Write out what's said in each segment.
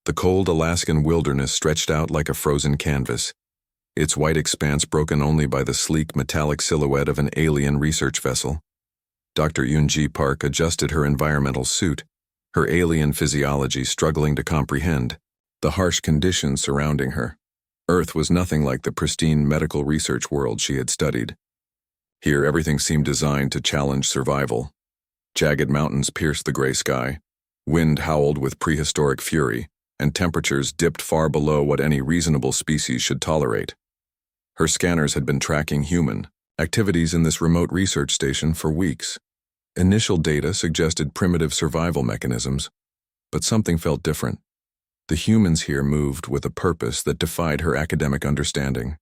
The cold Alaskan wilderness stretched out like a frozen canvas, its white expanse broken only by the sleek metallic silhouette of an alien research vessel. Dr. Yoon-Ji Park adjusted her environmental suit, her alien physiology struggling to comprehend the harsh conditions surrounding her. Earth was nothing like the pristine medical research world she had studied. Here, everything seemed designed to challenge survival. Jagged mountains pierced the gray sky, wind howled with prehistoric fury, and temperatures dipped far below what any reasonable species should tolerate. Her scanners had been tracking human activities in this remote research station for weeks. Initial data suggested primitive survival mechanisms, but something felt different. The humans here moved with a purpose that defied her academic understanding.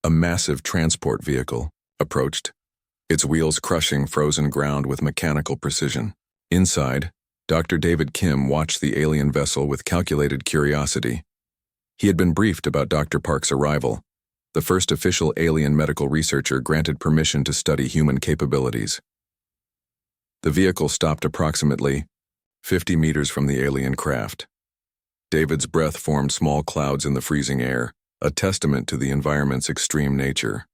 A massive transport vehicle approached, its wheels crushing frozen ground with mechanical precision. Inside, Dr. David Kim watched the alien vessel with calculated curiosity. He had been briefed about Dr. Park's arrival. The first official alien medical researcher granted permission to study human capabilities. The vehicle stopped approximately 50 meters from the alien craft. David's breath formed small clouds in the freezing air, a testament to the environment's extreme nature.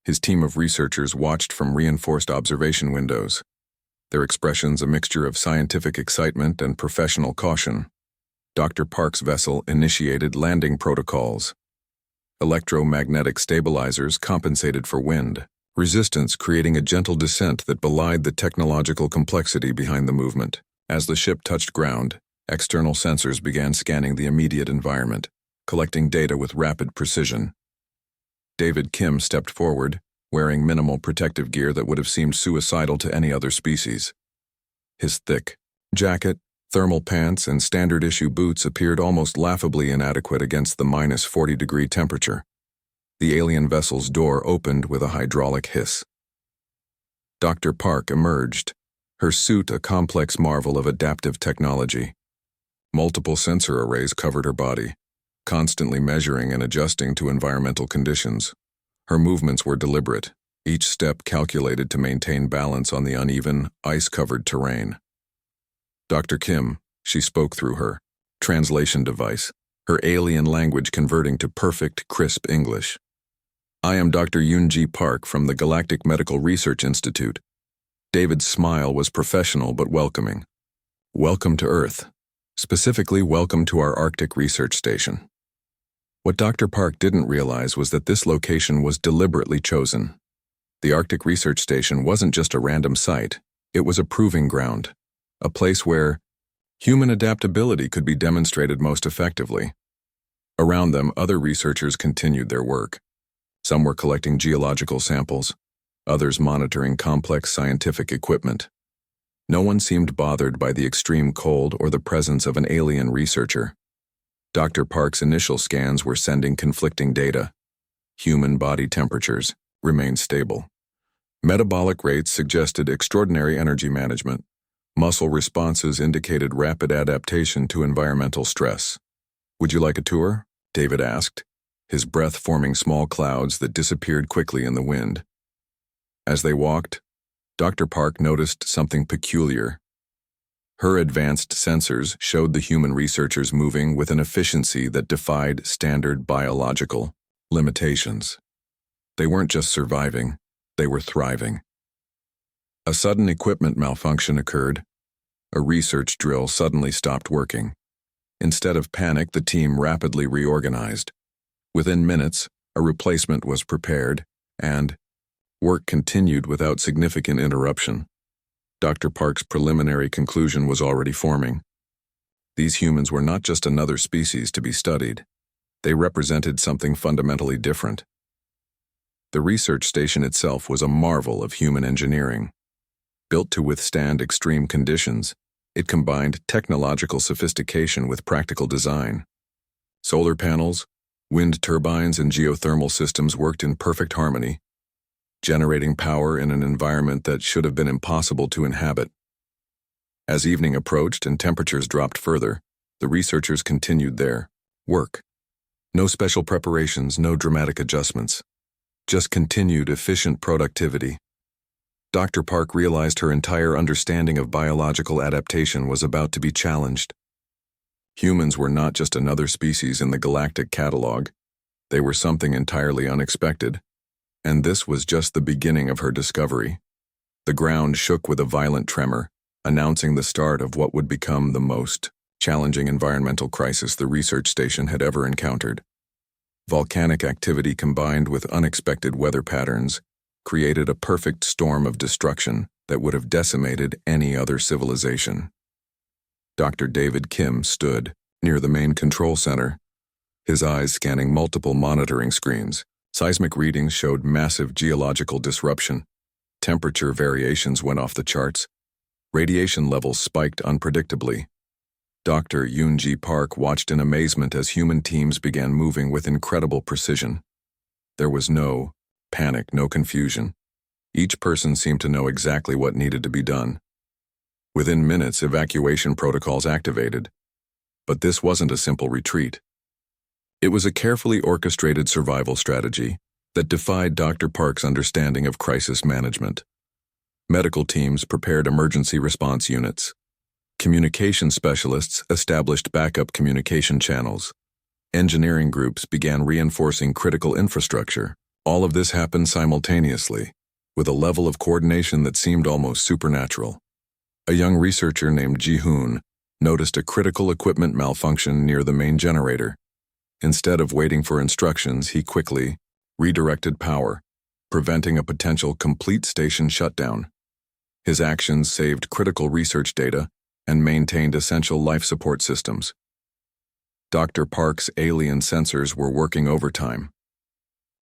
His team of researchers watched from reinforced observation windows, their expressions a mixture of scientific excitement and professional caution. Dr. Park's vessel initiated landing protocols. Electromagnetic stabilizers compensated for wind resistance, creating a gentle descent that belied the technological complexity behind the movement. As the ship touched ground, external sensors began scanning the immediate environment, collecting data with rapid precision. David Kim stepped forward, wearing minimal protective gear that would have seemed suicidal to any other species. His thick jacket, thermal pants, and standard-issue boots appeared almost laughably inadequate against the minus 40-degree temperature. The alien vessel's door opened with a hydraulic hiss. Dr. Park emerged, her suit a complex marvel of adaptive technology. Multiple sensor arrays covered her body, constantly measuring and adjusting to environmental conditions. Her movements were deliberate, each step calculated to maintain balance on the uneven, ice-covered terrain. Dr. Kim, she spoke through her translation device, her alien language converting to perfect, crisp English. I am Dr. Yoon-Ji Park from the Galactic Medical Research Institute. David's smile was professional but welcoming. Welcome to Earth. Specifically, welcome to our Arctic research station. What Dr. Park didn't realize was that this location was deliberately chosen. The Arctic research station wasn't just a random site, it was a proving ground, a place where human adaptability could be demonstrated most effectively. Around them, other researchers continued their work. Some were collecting geological samples, others monitoring complex scientific equipment. No one seemed bothered by the extreme cold or the presence of an alien researcher. Dr. Park's initial scans were sending conflicting data. Human body temperatures remained stable. Metabolic rates suggested extraordinary energy management. Muscle responses indicated rapid adaptation to environmental stress. Would you like a tour? David asked, his breath forming small clouds that disappeared quickly in the wind. As they walked, Dr. Park noticed something peculiar. Her advanced sensors showed the human researchers moving with an efficiency that defied standard biological limitations. They weren't just surviving, they were thriving. A sudden equipment malfunction occurred. A research drill suddenly stopped working. Instead of panic, the team rapidly reorganized. Within minutes, a replacement was prepared, and work continued without significant interruption. Dr. Park's preliminary conclusion was already forming. These humans were not just another species to be studied. They represented something fundamentally different. The research station itself was a marvel of human engineering. Built to withstand extreme conditions, it combined technological sophistication with practical design. Solar panels, wind turbines, and geothermal systems worked in perfect harmony, generating power in an environment that should have been impossible to inhabit. As evening approached and temperatures dropped further, the researchers continued their work. No special preparations, no dramatic adjustments, just continued efficient productivity. Dr. Park realized her entire understanding of biological adaptation was about to be challenged. Humans were not just another species in the galactic catalog. They were something entirely unexpected. And this was just the beginning of her discovery. The ground shook with a violent tremor, announcing the start of what would become the most challenging environmental crisis the research station had ever encountered. Volcanic activity combined with unexpected weather patterns created a perfect storm of destruction that would have decimated any other civilization. Dr. David Kim stood near the main control center, his eyes scanning multiple monitoring screens. Seismic readings showed massive geological disruption. Temperature variations went off the charts. Radiation levels spiked unpredictably. Dr. Yoon-Ji Park watched in amazement as human teams began moving with incredible precision. There was no panic, no confusion. Each person seemed to know exactly what needed to be done. Within minutes, evacuation protocols activated. But this wasn't a simple retreat. It was a carefully orchestrated survival strategy that defied Dr. Park's understanding of crisis management. Medical teams prepared emergency response units. Communication specialists established backup communication channels. Engineering groups began reinforcing critical infrastructure. All of this happened simultaneously, with a level of coordination that seemed almost supernatural. A young researcher named Ji-hoon noticed a critical equipment malfunction near the main generator. Instead of waiting for instructions, he quickly redirected power, preventing a potential complete station shutdown. His actions saved critical research data and maintained essential life support systems. Dr. Park's alien sensors were working overtime.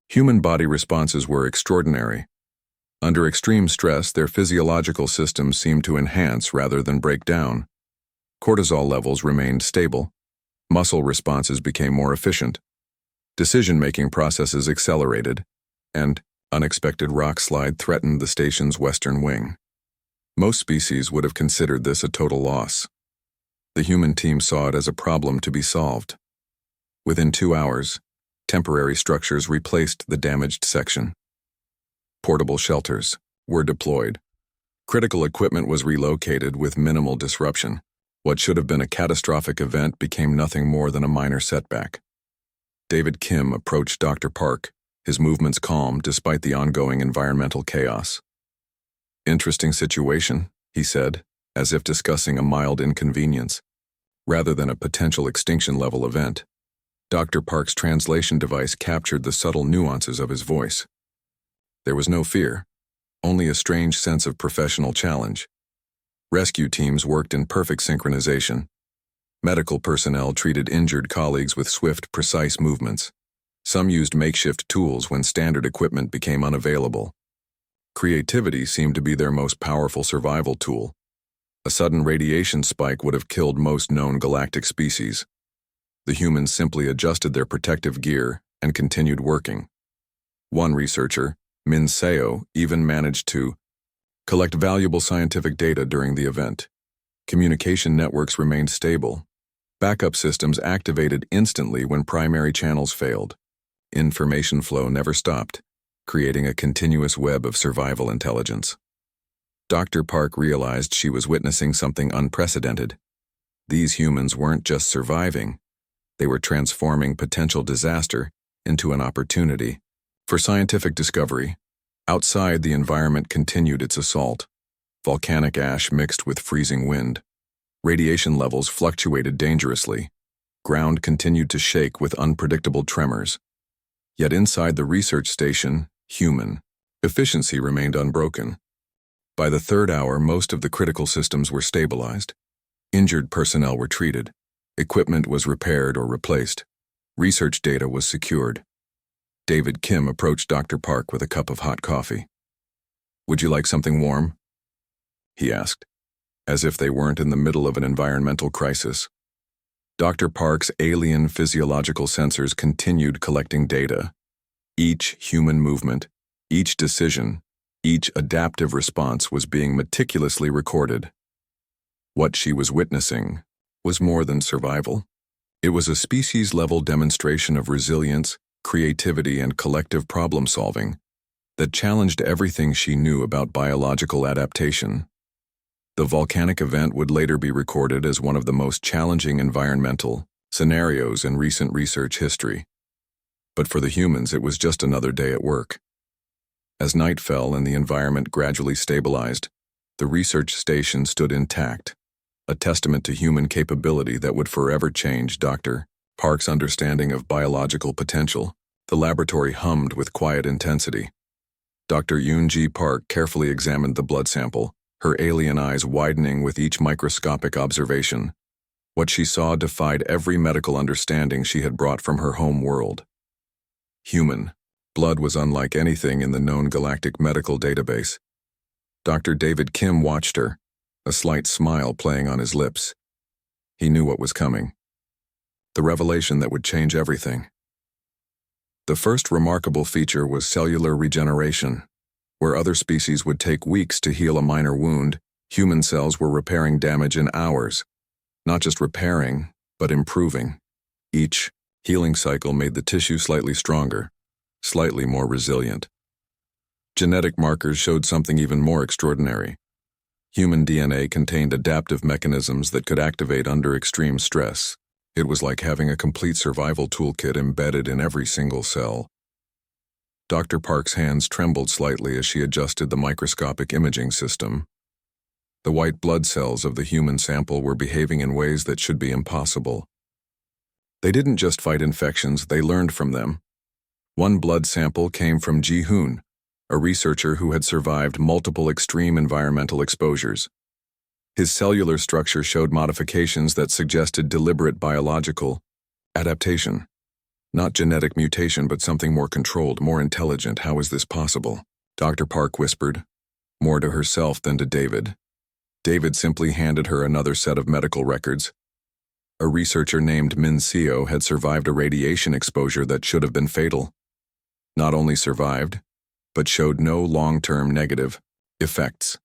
Human body responses were extraordinary. Under extreme stress, their physiological systems seemed to enhance rather than break down. Cortisol levels remained stable. Muscle responses became more efficient. Decision-making processes accelerated, and unexpected rock slide threatened the station's western wing. Most species would have considered this a total loss. The human team saw it as a problem to be solved. Within 2 hours, temporary structures replaced the damaged section. Portable shelters were deployed. Critical equipment was relocated with minimal disruption. What should have been a catastrophic event became nothing more than a minor setback. David Kim approached Dr. Park, his movements calm despite the ongoing environmental chaos. "Interesting situation," he said, as if discussing a mild inconvenience, rather than a potential extinction-level event. Dr. Park's translation device captured the subtle nuances of his voice. There was no fear, only a strange sense of professional challenge. Rescue teams worked in perfect synchronization. Medical personnel treated injured colleagues with swift, precise movements. Some used makeshift tools when standard equipment became unavailable. Creativity seemed to be their most powerful survival tool. A sudden radiation spike would have killed most known galactic species. The humans simply adjusted their protective gear and continued working. One researcher, Min Seo, even managed to collect valuable scientific data during the event. Communication networks remained stable. Backup systems activated instantly when primary channels failed. Information flow never stopped, creating a continuous web of survival intelligence. Dr. Park realized she was witnessing something unprecedented. These humans weren't just surviving, they were transforming potential disaster into an opportunity for scientific discovery. Outside, the environment continued its assault. Volcanic ash mixed with freezing wind. Radiation levels fluctuated dangerously. Ground continued to shake with unpredictable tremors. Yet inside the research station, human efficiency remained unbroken. By the 3rd hour, most of the critical systems were stabilized. Injured personnel were treated. Equipment was repaired or replaced. Research data was secured. David Kim approached Dr. Park with a cup of hot coffee. "Would you like something warm?" he asked, as if they weren't in the middle of an environmental crisis. Dr. Park's alien physiological sensors continued collecting data. Each human movement, each decision, each adaptive response was being meticulously recorded. What she was witnessing was more than survival. It was a species-level demonstration of resilience, creativity, and collective problem-solving that challenged everything she knew about biological adaptation. The volcanic event would later be recorded as one of the most challenging environmental scenarios in recent research history. But for the humans, it was just another day at work. As night fell and the environment gradually stabilized, the research station stood intact, a testament to human capability that would forever change Dr. Park's understanding of biological potential. The laboratory hummed with quiet intensity. Dr. Yoon-Ji Park carefully examined the blood sample, her alien eyes widening with each microscopic observation. What she saw defied every medical understanding she had brought from her home world. Human blood was unlike anything in the known galactic medical database. Dr. David Kim watched her, a slight smile playing on his lips. He knew what was coming. The revelation that would change everything. The first remarkable feature was cellular regeneration. Where other species would take weeks to heal a minor wound, human cells were repairing damage in hours. Not just repairing, but improving. Each healing cycle made the tissue slightly stronger, slightly more resilient. Genetic markers showed something even more extraordinary. Human DNA contained adaptive mechanisms that could activate under extreme stress. It was like having a complete survival toolkit embedded in every single cell. Dr. Park's hands trembled slightly as she adjusted the microscopic imaging system. The white blood cells of the human sample were behaving in ways that should be impossible. They didn't just fight infections, they learned from them. One blood sample came from Ji-hoon, a researcher who had survived multiple extreme environmental exposures. His cellular structure showed modifications that suggested deliberate biological adaptation. Not genetic mutation, but something more controlled, more intelligent. How is this possible? Dr. Park whispered, more to herself than to David. David simply handed her another set of medical records. A researcher named Min Seo had survived a radiation exposure that should have been fatal. Not only survived, but showed no long-term negative effects.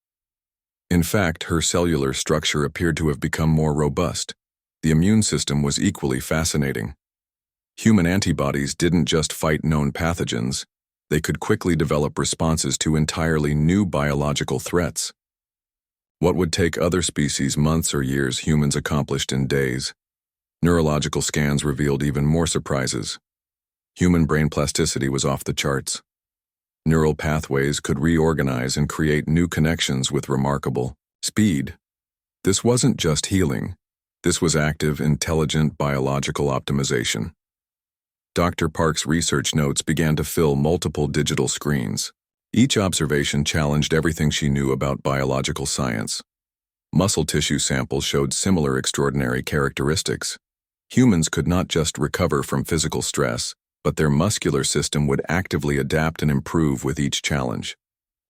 In fact, her cellular structure appeared to have become more robust. The immune system was equally fascinating. Human antibodies didn't just fight known pathogens, they could quickly develop responses to entirely new biological threats. What would take other species months or years, humans accomplished in days. Neurological scans revealed even more surprises. Human brain plasticity was off the charts. Neural pathways could reorganize and create new connections with remarkable speed. This wasn't just healing. This was active, intelligent biological optimization. Dr. Park's research notes began to fill multiple digital screens. Each observation challenged everything she knew about biological science. Muscle tissue samples showed similar extraordinary characteristics. Humans could not just recover from physical stress, but their muscular system would actively adapt and improve with each challenge.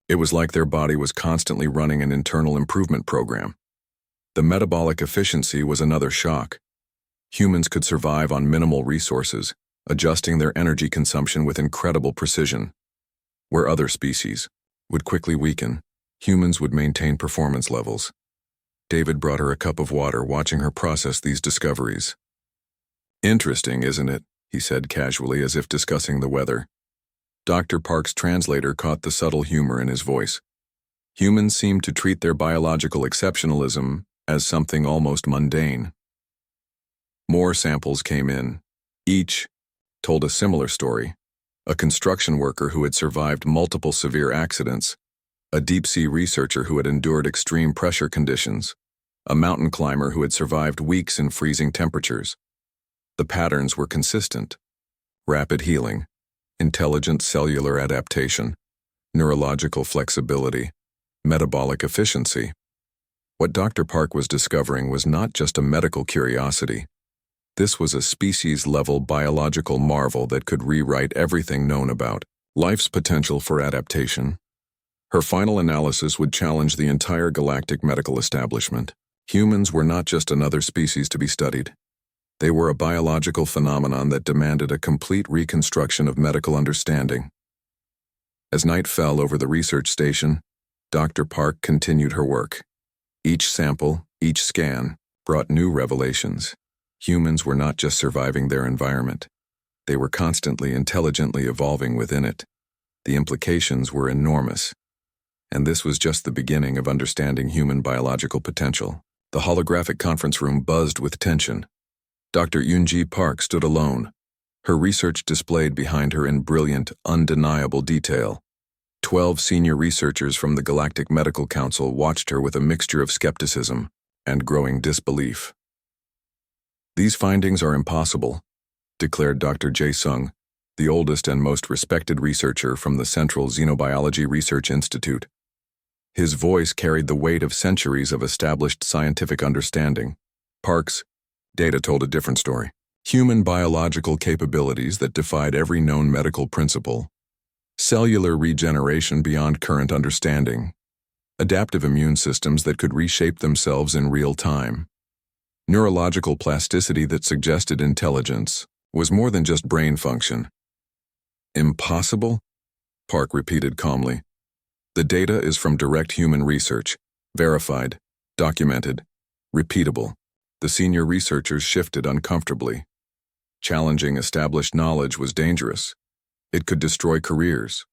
It was like their body was constantly running an internal improvement program. The metabolic efficiency was another shock. Humans could survive on minimal resources, adjusting their energy consumption with incredible precision. Where other species would quickly weaken, humans would maintain performance levels. David brought her a cup of water, watching her process these discoveries. Interesting, isn't it? He said casually, as if discussing the weather. Dr. Park's translator caught the subtle humor in his voice. Humans seemed to treat their biological exceptionalism as something almost mundane. More samples came in. Each told a similar story. A construction worker who had survived multiple severe accidents, a deep-sea researcher who had endured extreme pressure conditions, a mountain climber who had survived weeks in freezing temperatures. The patterns were consistent. Rapid healing, intelligent cellular adaptation, neurological flexibility, metabolic efficiency. What Dr. Park was discovering was not just a medical curiosity. This was a species-level biological marvel that could rewrite everything known about life's potential for adaptation. Her final analysis would challenge the entire galactic medical establishment. Humans were not just another species to be studied. They were a biological phenomenon that demanded a complete reconstruction of medical understanding. As night fell over the research station, Dr. Park continued her work. Each sample, each scan, brought new revelations. Humans were not just surviving their environment. They were constantly intelligently evolving within it. The implications were enormous. And this was just the beginning of understanding human biological potential. The holographic conference room buzzed with tension. Dr. Yoon-Ji Park stood alone, her research displayed behind her in brilliant, undeniable detail. 12 senior researchers from the Galactic Medical Council watched her with a mixture of skepticism and growing disbelief. "These findings are impossible," declared Dr. Jae-sung, the oldest and most respected researcher from the Central Xenobiology Research Institute. His voice carried the weight of centuries of established scientific understanding. Park's data told a different story. Human biological capabilities that defied every known medical principle. Cellular regeneration beyond current understanding. Adaptive immune systems that could reshape themselves in real time. Neurological plasticity that suggested intelligence was more than just brain function. "Impossible?" Park repeated calmly. "The data is from direct human research, verified, documented, repeatable." The senior researchers shifted uncomfortably. Challenging established knowledge was dangerous. It could destroy careers.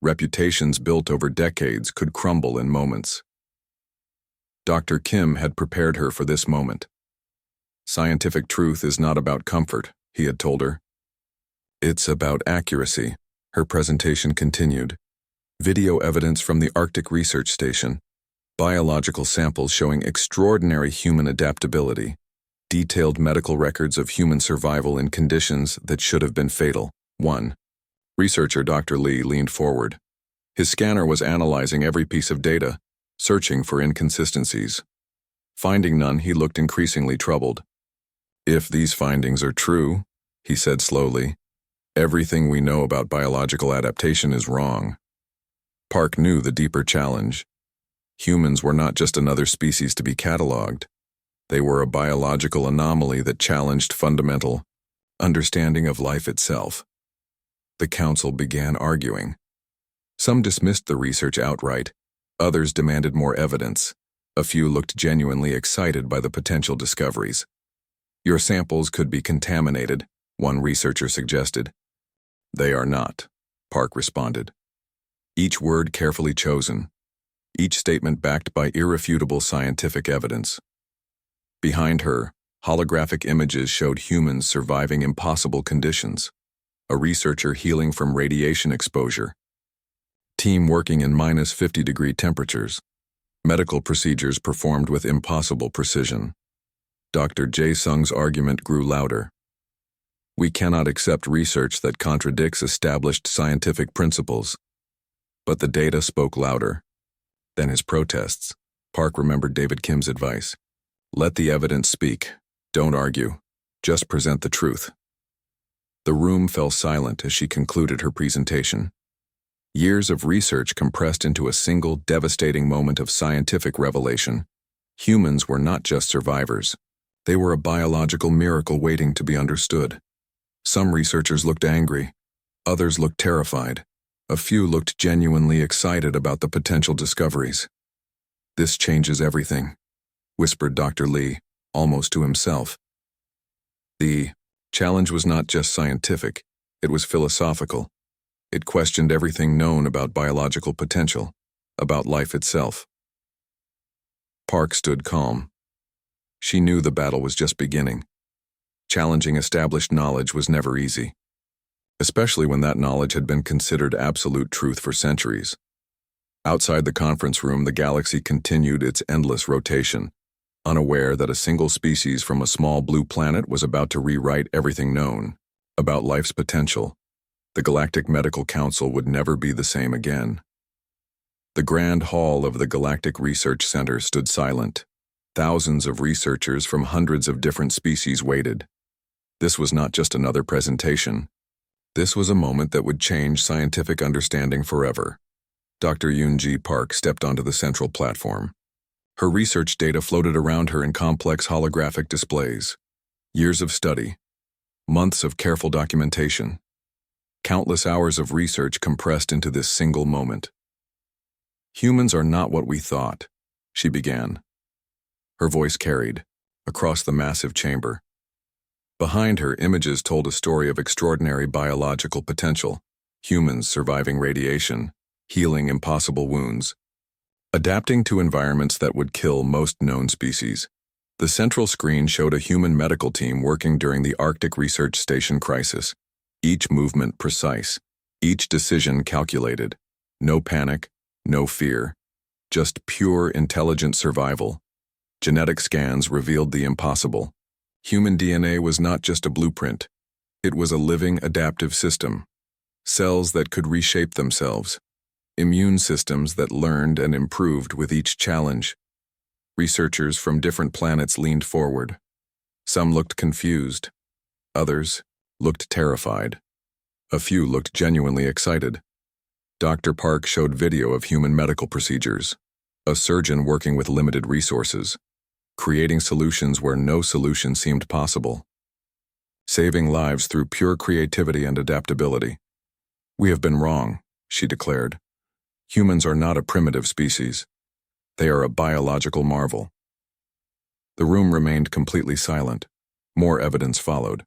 Reputations built over decades could crumble in moments. Dr. Kim had prepared her for this moment. "Scientific truth is not about comfort," he had told her. "It's about accuracy." Her presentation continued. Video evidence from the Arctic Research Station. Biological samples showing extraordinary human adaptability. Detailed medical records of human survival in conditions that should have been fatal. 1. Researcher Dr. Lee leaned forward. His scanner was analyzing every piece of data, searching for inconsistencies. Finding none, he looked increasingly troubled. "If these findings are true," he said slowly, "everything we know about biological adaptation is wrong." Park knew the deeper challenge. Humans were not just another species to be cataloged. They were a biological anomaly that challenged fundamental understanding of life itself. The council began arguing. Some dismissed the research outright, others demanded more evidence. A few looked genuinely excited by the potential discoveries. "Your samples could be contaminated," one researcher suggested. "They are not," Park responded. Each word carefully chosen, each statement backed by irrefutable scientific evidence. Behind her, holographic images showed humans surviving impossible conditions. A researcher healing from radiation exposure. Team working in -50-degree temperatures. Medical procedures performed with impossible precision. Dr. Jae-sung's argument grew louder. "We cannot accept research that contradicts established scientific principles." But the data spoke louder than his protests. Park remembered David Kim's advice. "Let the evidence speak. Don't argue. Just present the truth." The room fell silent as she concluded her presentation. Years of research compressed into a single devastating moment of scientific revelation. Humans were not just survivors. They were a biological miracle waiting to be understood. Some researchers looked angry. Others looked terrified. A few looked genuinely excited about the potential discoveries. "This changes everything," whispered Dr. Lee, almost to himself. The challenge was not just scientific, it was philosophical. It questioned everything known about biological potential, about life itself. Park stood calm. She knew the battle was just beginning. Challenging established knowledge was never easy, especially when that knowledge had been considered absolute truth for centuries. Outside the conference room, the galaxy continued its endless rotation, unaware that a single species from a small blue planet was about to rewrite everything known about life's potential. The Galactic Medical Council would never be the same again. The grand hall of the Galactic Research Center stood silent. Thousands of researchers from hundreds of different species waited. This was not just another presentation. This was a moment that would change scientific understanding forever. Dr. Yoon-Ji Park stepped onto the central platform. Her research data floated around her in complex holographic displays. Years of study, months of careful documentation, countless hours of research compressed into this single moment. "Humans are not what we thought," she began. Her voice carried across the massive chamber. Behind her, images told a story of extraordinary biological potential. Humans surviving radiation, healing impossible wounds, adapting to environments that would kill most known species. The central screen showed a human medical team working during the Arctic Research Station crisis. Each movement precise, each decision calculated. No panic, no fear, just pure intelligent survival. Genetic scans revealed the impossible. Human DNA was not just a blueprint. It was a living, adaptive system. Cells that could reshape themselves. Immune systems that learned and improved with each challenge. Researchers from different planets leaned forward. Some looked confused. Others looked terrified. A few looked genuinely excited. Dr. Park showed video of human medical procedures. A surgeon working with limited resources. Creating solutions where no solution seemed possible. Saving lives through pure creativity and adaptability. "We have been wrong," she declared. "Humans are not a primitive species. They are a biological marvel." The room remained completely silent. More evidence followed.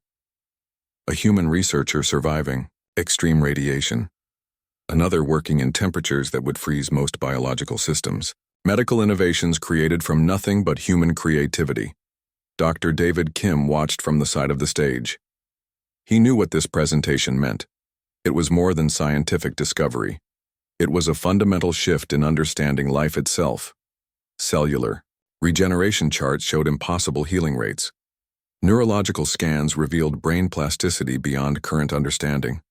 A human researcher surviving extreme radiation. Another working in temperatures that would freeze most biological systems. Medical innovations created from nothing but human creativity. Dr. David Kim watched from the side of the stage. He knew what this presentation meant. It was more than scientific discovery. It was a fundamental shift in understanding life itself. Cellular regeneration charts showed impossible healing rates. Neurological scans revealed brain plasticity beyond current understanding.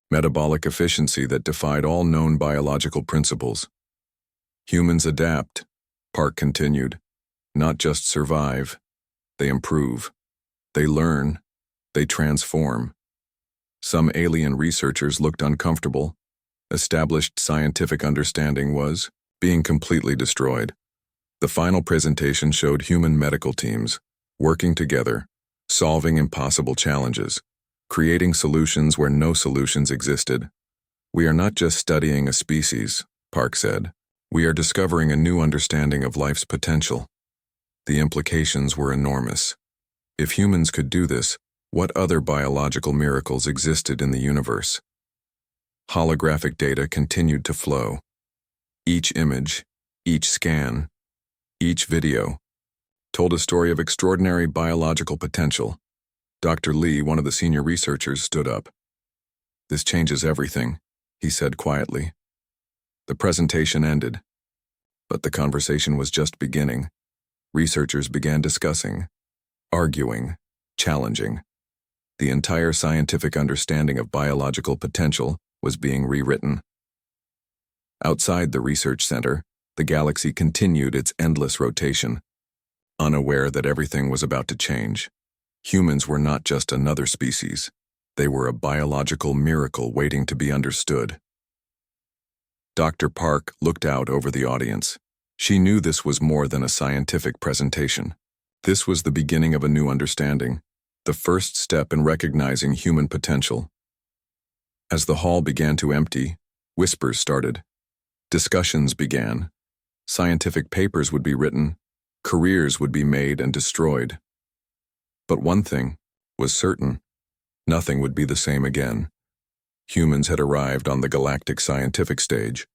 Metabolic efficiency that defied all known biological principles. Humans adapt, Park continued, not just survive. They improve. They learn. They transform. Some alien researchers looked uncomfortable. Established scientific understanding was being completely destroyed. The final presentation showed human medical teams working together, solving impossible challenges, creating solutions where no solutions existed. "We are not just studying a species," Park said. "We are discovering a new understanding of life's potential." The implications were enormous. If humans could do this, what other biological miracles existed in the universe? Holographic data continued to flow. Each image, each scan, each video told a story of extraordinary biological potential. Dr. Lee, one of the senior researchers, stood up. "This changes everything," he said quietly. The presentation ended, but the conversation was just beginning. Researchers began discussing, arguing, challenging. The entire scientific understanding of biological potential was being rewritten. Outside the research center, the galaxy continued its endless rotation, unaware that everything was about to change. Humans were not just another species. They were a biological miracle waiting to be understood. Dr. Park looked out over the audience. She knew this was more than a scientific presentation. This was the beginning of a new understanding, the first step in recognizing human potential. As the hall began to empty, whispers started. Discussions began. Scientific papers would be written. Careers would be made and destroyed. But one thing was certain. Nothing would be the same again. Humans had arrived on the galactic scientific stage,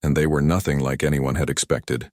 and they were nothing like anyone had expected.